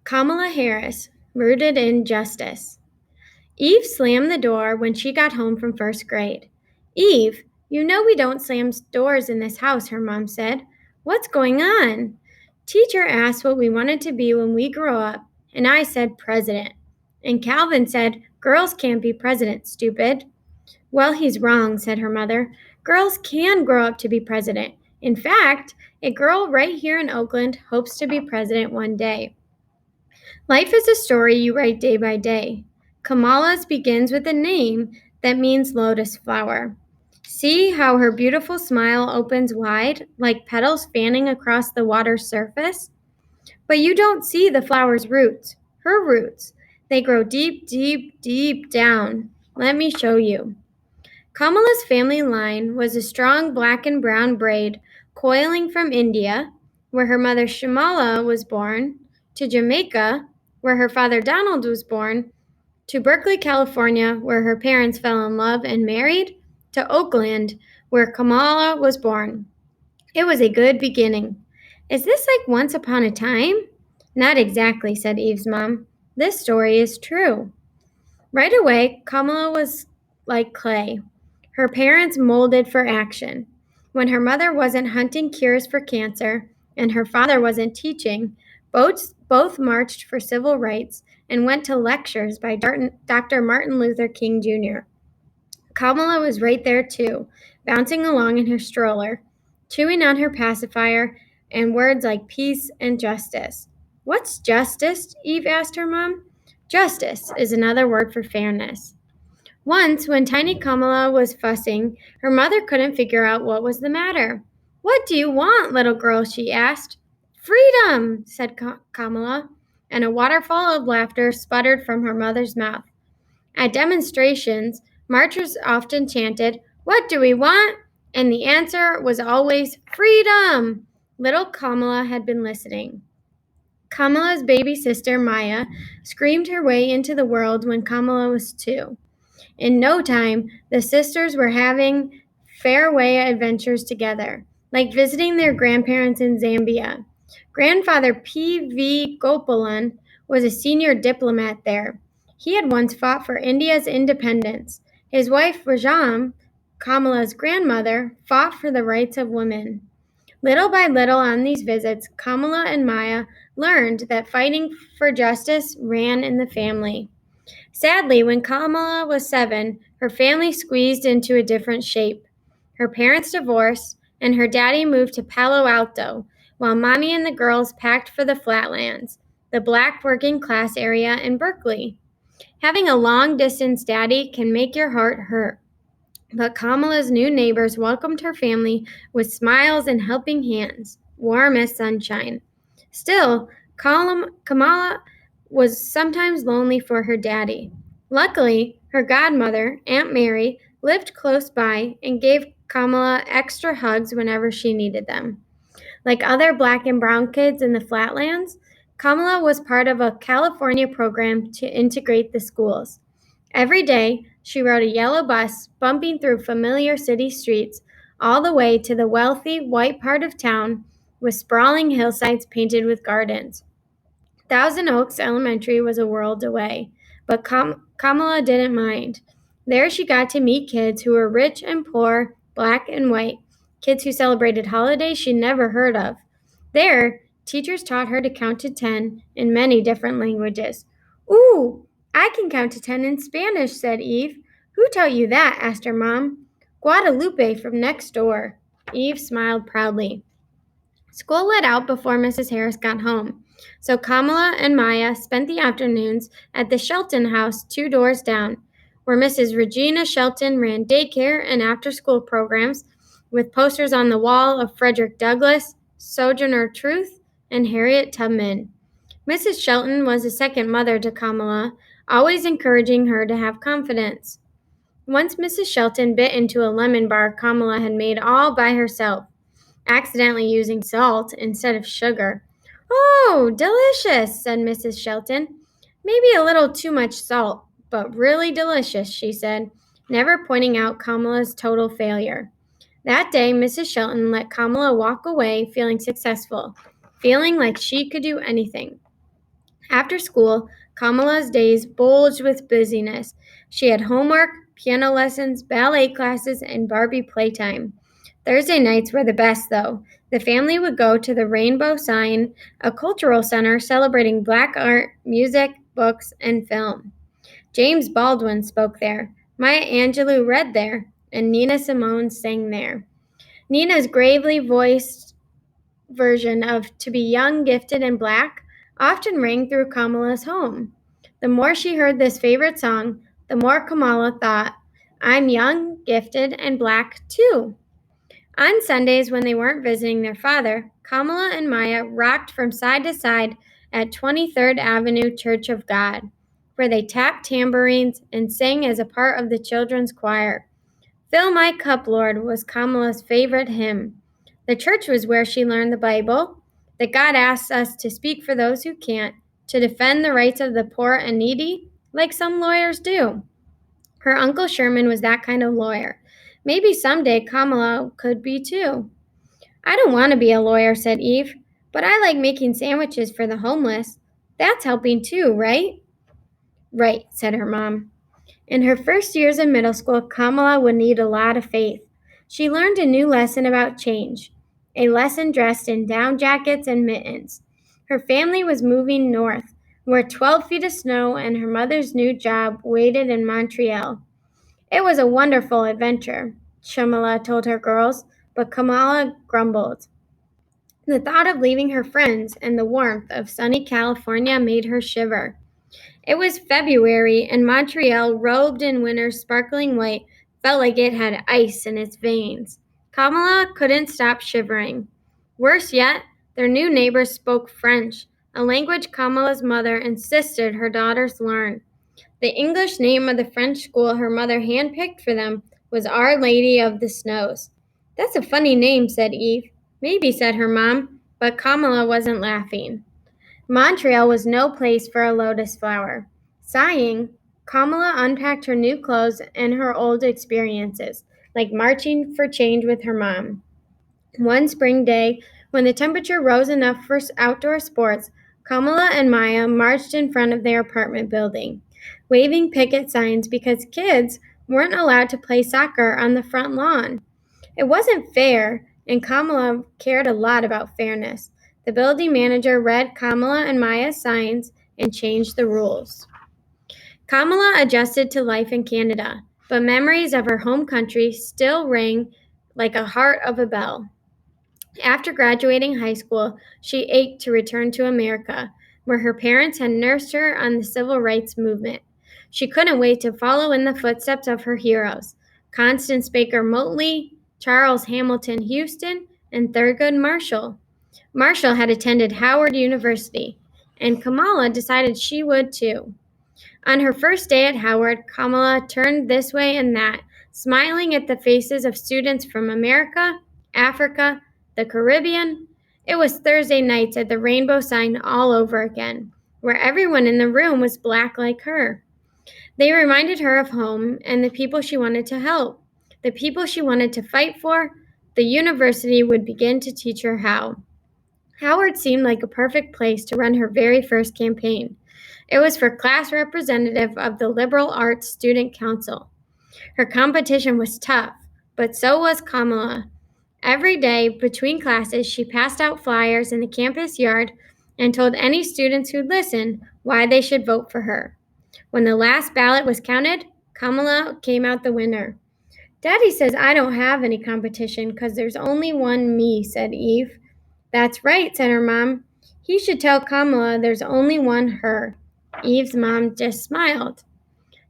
Kamala Harris, rooted in justice. Eve slammed the door when she got home from first grade. Eve, you know we don't slam doors in this house, her mom said. What's going on? Teacher asked what we wanted to be when we grow up, and I said president. And Calvin said, girls can't be president, stupid. Well, he's wrong, said her mother. Girls can grow up to be president. In fact, a girl right here in Oakland hopes to be president one day. Life is a story you write day by day. Kamala's begins with a name that means lotus flower. See how her beautiful smile opens wide, like petals fanning across the water's surface? But you don't see the flower's roots, her roots. They grow deep, deep, deep down. Let me show you. Kamala's family line was a strong black and brown braid coiling from India, where her mother Shamala was born, to Jamaica, where her father Donald was born, to Berkeley, California, where her parents fell in love and married, to Oakland, where Kamala was born. It was a good beginning. Is this like Once Upon a Time? Not exactly, said Eve's mom. This story is true. Right away, Kamala was like clay. Her parents molded for action. When her mother wasn't hunting cures for cancer and her father wasn't teaching, both marched for civil rights and went to lectures by Dr. Martin Luther King Jr. Kamala was right there too, bouncing along in her stroller, chewing on her pacifier and words like peace and justice. What's justice? Eve asked her mom. Justice is another word for fairness. Once, when tiny Kamala was fussing, her mother couldn't figure out what was the matter. What do you want, little girl? She asked. Freedom, said Kamala, and a waterfall of laughter sputtered from her mother's mouth. At demonstrations, marchers often chanted, What do we want? And the answer was always, Freedom! Little Kamala had been listening. Kamala's baby sister, Maya, screamed her way into the world when Kamala was 2. In no time, the sisters were having fairway adventures together, like visiting their grandparents in Zambia. Grandfather P.V. Gopalan was a senior diplomat there. He had once fought for India's independence. His wife, Rajam, Kamala's grandmother, fought for the rights of women. Little by little on these visits, Kamala and Maya learned that fighting for justice ran in the family. Sadly, when Kamala was 7, her family squeezed into a different shape. Her parents divorced, and her daddy moved to Palo Alto, while Mommy and the girls packed for the Flatlands, the black working class area in Berkeley. Having a long-distance daddy can make your heart hurt. But Kamala's new neighbors welcomed her family with smiles and helping hands, warm as sunshine. Still, Kamala was sometimes lonely for her daddy. Luckily, her godmother, Aunt Mary, lived close by and gave Kamala extra hugs whenever she needed them. Like other black and brown kids in the Flatlands, Kamala was part of a California program to integrate the schools. Every day, she rode a yellow bus, bumping through familiar city streets, all the way to the wealthy, white part of town with sprawling hillsides painted with gardens. Thousand Oaks Elementary was a world away, but Kamala didn't mind. There she got to meet kids who were rich and poor, black and white, kids who celebrated holidays she'd never heard of. There, teachers taught her to count to 10 in many different languages. Ooh, I can count to 10 in Spanish, said Eve. Who taught you that? Asked her mom. Guadalupe from next door. Eve smiled proudly. School let out before Mrs. Harris got home, so Kamala and Maya spent the afternoons at the Shelton house 2 doors down, where Mrs. Regina Shelton ran daycare and after-school programs with posters on the wall of Frederick Douglass, Sojourner Truth, and Harriet Tubman. Mrs. Shelton was a second mother to Kamala, always encouraging her to have confidence. Once Mrs. Shelton bit into a lemon bar Kamala had made all by herself, accidentally using salt instead of sugar. Oh, delicious, said Mrs. Shelton. Maybe a little too much salt, but really delicious, she said, never pointing out Kamala's total failure. That day, Mrs. Shelton let Kamala walk away feeling successful, feeling like she could do anything. After school, Kamala's days bulged with busyness. She had homework, piano lessons, ballet classes, and Barbie playtime. Thursday nights were the best, though. The family would go to the Rainbow Sign, a cultural center celebrating Black art, music, books, and film. James Baldwin spoke there. Maya Angelou read there, and Nina Simone sang there. Nina's gravely voiced version of To Be Young, Gifted, and Black often rang through Kamala's home. The more she heard this favorite song, the more Kamala thought, I'm young, gifted, and black too. On Sundays, when they weren't visiting their father, Kamala and Maya rocked from side to side at 23rd Avenue Church of God, where they tapped tambourines and sang as a part of the children's choir. Fill My Cup, Lord was Kamala's favorite hymn. The church was where she learned the Bible, that God asks us to speak for those who can't, to defend the rights of the poor and needy, like some lawyers do. Her Uncle Sherman was that kind of lawyer. Maybe someday Kamala could be too. I don't want to be a lawyer, said Eve, but I like making sandwiches for the homeless. That's helping too, right? Right, said her mom. In her first years in middle school, Kamala would need a lot of faith. She learned a new lesson about change, a lesson dressed in down jackets and mittens. Her family was moving north, where 12 feet of snow and her mother's new job waited in Montreal. It was a wonderful adventure, Shamala told her girls, but Kamala grumbled. The thought of leaving her friends and the warmth of sunny California made her shiver. It was February, and Montreal, robed in winter's sparkling white, felt like it had ice in its veins. Kamala couldn't stop shivering. Worse yet, their new neighbors spoke French, a language Kamala's mother insisted her daughters learn. The English name of the French school her mother handpicked for them was Our Lady of the Snows. That's a funny name, said Eve. Maybe, said her mom, but Kamala wasn't laughing. Montreal was no place for a lotus flower. Sighing, Kamala unpacked her new clothes and her old experiences, like marching for change with her mom. One spring day, when the temperature rose enough for outdoor sports, Kamala and Maya marched in front of their apartment building, waving picket signs because kids weren't allowed to play soccer on the front lawn. It wasn't fair, and Kamala cared a lot about fairness. The building manager read Kamala and Maya's signs and changed the rules. Kamala adjusted to life in Canada, but memories of her home country still rang like a heart of a bell. After graduating high school, she ached to return to America, where her parents had nursed her on the civil rights movement. She couldn't wait to follow in the footsteps of her heroes, Constance Baker Motley, Charles Hamilton Houston, and Thurgood Marshall. Marshall had attended Howard University, and Kamala decided she would too. On her first day at Howard, Kamala turned this way and that, smiling at the faces of students from America, Africa, the Caribbean. It was Thursday nights at the Rainbow Sign all over again, where everyone in the room was black like her. They reminded her of home and the people she wanted to help, the people she wanted to fight for. The university would begin to teach her how. Howard seemed like a perfect place to run her very first campaign. It was for class representative of the Liberal Arts Student Council. Her competition was tough, but so was Kamala. Every day between classes, she passed out flyers in the campus yard and told any students who'd listen why they should vote for her. When the last ballot was counted, Kamala came out the winner. Daddy says I don't have any competition because there's only one me, said Eve. That's right, said her mom. He should tell Kamala there's only one her. Eve's mom just smiled.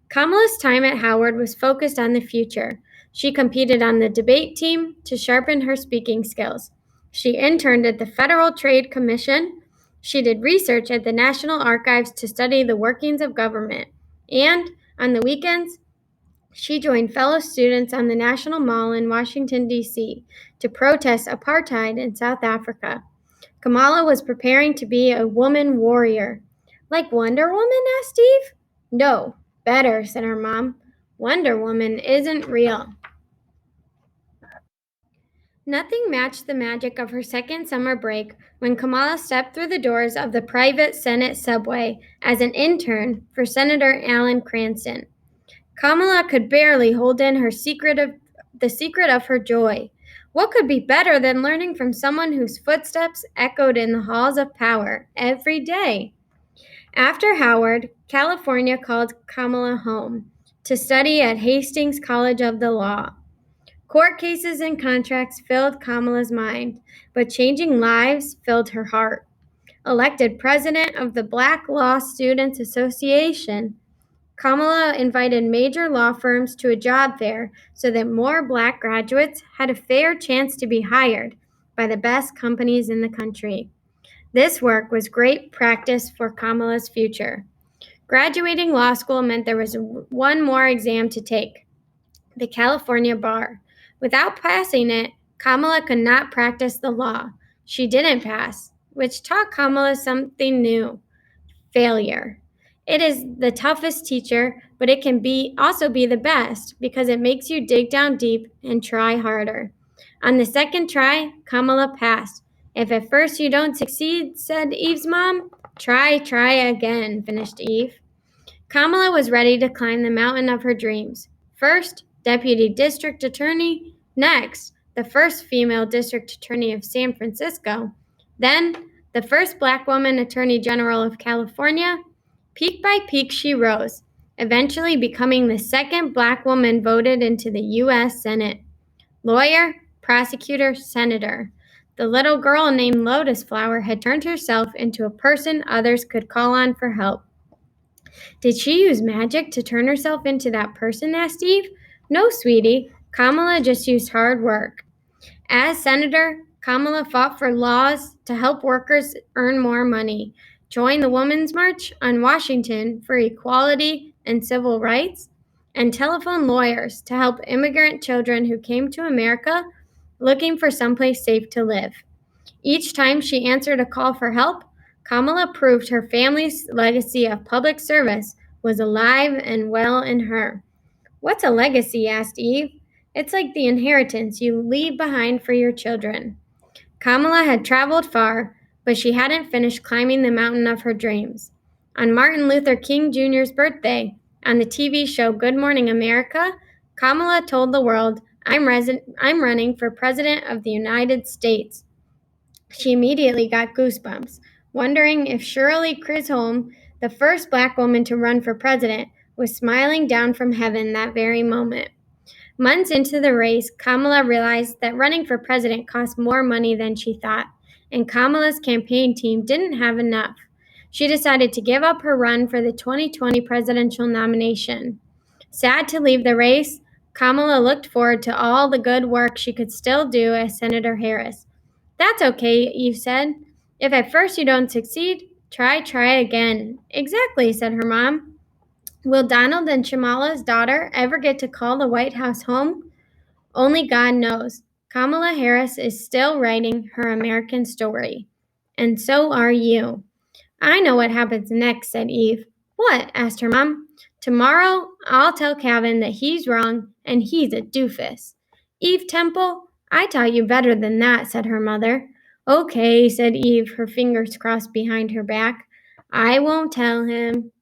Kamala's time at Howard was focused on the future. She competed on the debate team to sharpen her speaking skills. She interned at the Federal Trade Commission. She did research at the National Archives to study the workings of government. And on the weekends, she joined fellow students on the National Mall in Washington, D.C. to protest apartheid in South Africa. Kamala was preparing to be a woman warrior. Like Wonder Woman? Asked Steve. No, better, said her mom. Wonder Woman isn't real. Nothing matched the magic of her second summer break when Kamala stepped through the doors of the private Senate subway as an intern for Senator Alan Cranston. Kamala could barely hold in the secret of her joy. What could be better than learning from someone whose footsteps echoed in the halls of power every day? After Howard, California called Kamala home to study at Hastings College of the Law. Court cases and contracts filled Kamala's mind, but changing lives filled her heart. Elected president of the Black Law Students Association, Kamala invited major law firms to a job fair so that more Black graduates had a fair chance to be hired by the best companies in the country. This work was great practice for Kamala's future. Graduating law school meant there was one more exam to take, the California bar. Without passing it, Kamala could not practice the law. She didn't pass, which taught Kamala something new: failure. It is the toughest teacher, but it can also be the best because it makes you dig down deep and try harder. On the second try, Kamala passed. If at first you don't succeed, said Eve's mom, try again, finished Eve. Kamala was ready to climb the mountain of her dreams. First, Deputy District Attorney. Next, the first female District Attorney of San Francisco. Then, the first Black woman Attorney General of California. Peak by peak, she rose, eventually becoming the second Black woman voted into the U.S. Senate. Lawyer, prosecutor, senator. The little girl named Lotus Flower had turned herself into a person others could call on for help. Did she use magic to turn herself into that person? Asked Eve. No, sweetie. Kamala just used hard work. As senator, Kamala fought for laws to help workers earn more money, joined the Women's March on Washington for equality and civil rights, and telephoned lawyers to help immigrant children who came to America looking for someplace safe to live. Each time she answered a call for help, Kamala proved her family's legacy of public service was alive and well in her. What's a legacy? Asked Eve. It's like the inheritance you leave behind for your children. Kamala had traveled far, but she hadn't finished climbing the mountain of her dreams. On Martin Luther King Jr.'s birthday, on the TV show Good Morning America, Kamala told the world, I'm running for President of the United States. She immediately got goosebumps, wondering if Shirley Chisholm, the first Black woman to run for president, was smiling down from heaven that very moment. Months into the race, Kamala realized that running for president cost more money than she thought, and Kamala's campaign team didn't have enough. She decided to give up her run for the 2020 presidential nomination. Sad to leave the race, Kamala looked forward to all the good work she could still do as Senator Harris. That's okay, Eve said. If at first you don't succeed, try again. Exactly, said her mom. Will Donald and Shamala's daughter ever get to call the White House home? Only God knows. Kamala Harris is still writing her American story. And so are you. I know what happens next, said Eve. What? Asked her mom. Tomorrow, I'll tell Calvin that he's wrong and he's a doofus. Eve Temple, I taught you better than that, said her mother. Okay, said Eve, her fingers crossed behind her back. I won't tell him.